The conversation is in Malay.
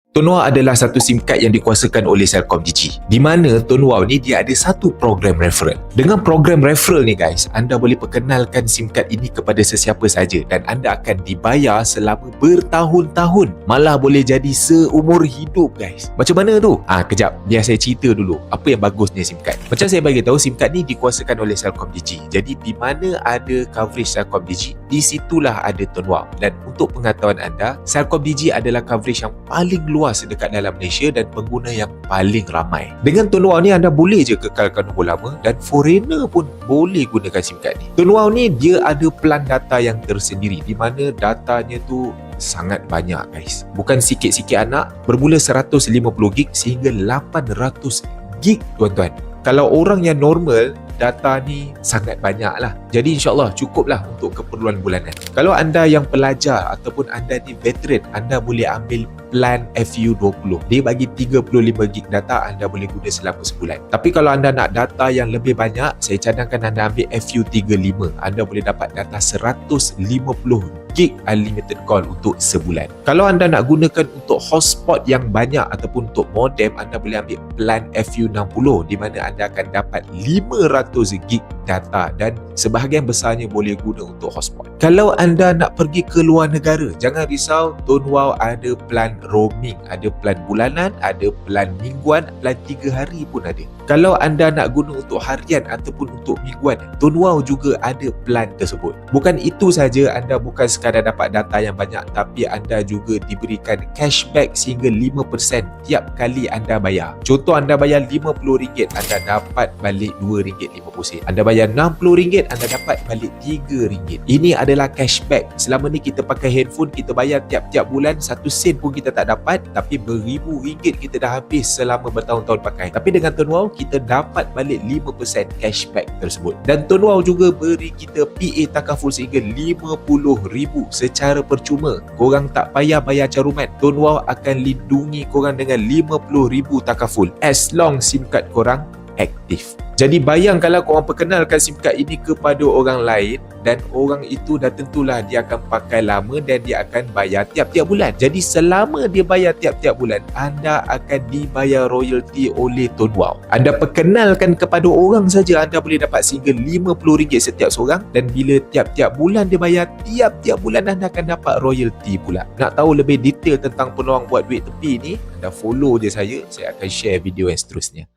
Tun Wow adalah satu SIM card yang dikuasakan oleh Celcom Digi. Di mana Tun Wow ni dia ada satu program referral. Dengan program referral ni guys, anda boleh perkenalkan SIM card ini kepada sesiapa saja dan anda akan dibayar selama bertahun-tahun. Malah boleh jadi seumur hidup guys. Macam mana tu? Kejap, biar saya cerita dulu apa yang bagusnya SIM card. Macam saya bagi tahu, SIM card ni dikuasakan oleh Celcom Digi. Jadi di mana ada coverage Celcom Digi, di situlah ada Tun Wow. Dan untuk pengetahuan anda, Celcom Digi adalah coverage yang paling luas dekat dalam Malaysia dan pengguna yang paling ramai. Dengan Tun Wow ni anda boleh je kekalkan nombor lama dan foreigner pun boleh gunakan SIM card ni. Tun Wow ni dia ada plan data yang tersendiri di mana datanya tu sangat banyak guys. Bukan sikit-sikit anak, bermula 150GB sehingga 800GB tuan-tuan. Kalau orang yang normal, data ni sangat banyak lah. Jadi insyaAllah cukup lah untuk keperluan bulanan. Kalau anda yang pelajar ataupun anda ni veteran, anda boleh ambil plan FU20. Dia bagi 35GB data, anda boleh guna selama sebulan. Tapi kalau anda nak data yang lebih banyak, saya cadangkan anda ambil FU35. Anda boleh dapat data 150GB unlimited call untuk sebulan. Kalau anda nak gunakan untuk hotspot yang banyak ataupun untuk modem, anda boleh ambil plan FU60 di mana anda akan dapat 500GB data dan sebahagian besarnya boleh guna untuk hotspot. Kalau anda nak pergi ke luar negara, jangan risau, Tun Wow ada plan roaming, ada plan bulanan, ada plan mingguan, plan 3 hari pun ada. Kalau anda nak guna untuk harian ataupun untuk mingguan, Tun Wow juga ada plan tersebut. Bukan itu saja, anda bukan sekadar dapat data yang banyak, tapi anda juga diberikan cashback sehingga 5% tiap kali anda bayar. Contoh, anda bayar RM50, anda dapat balik RM2.50. Anda bayar RM60, anda dapat balik RM3. Ini adalah cashback. Selama ni kita pakai handphone, kita bayar tiap-tiap bulan 1 sen pun kita tak dapat, tapi beribu ringgit kita dah habis selama bertahun-tahun pakai. Tapi dengan Tun Wow, kita dapat balik 5% cashback tersebut. Dan Tun Wow juga beri kita PA takaful sehingga RM50,000 secara percuma. Korang tak payah bayar caruman. Tun Wow akan lindungi korang dengan RM50,000 takaful as long SIM card korang aktif. Jadi bayang kalau korang perkenalkan SIM card ini kepada orang lain dan orang itu dah tentulah dia akan pakai lama dan dia akan bayar tiap-tiap bulan. Jadi selama dia bayar tiap-tiap bulan, anda akan dibayar royalty oleh Tun Wow. Anda perkenalkan kepada orang saja, anda boleh dapat sehingga RM50 setiap seorang, dan bila tiap-tiap bulan dia bayar, tiap-tiap bulan anda akan dapat royalty pula. Nak tahu lebih detail tentang peluang buat duit tepi ni, anda follow je saya akan share video yang seterusnya.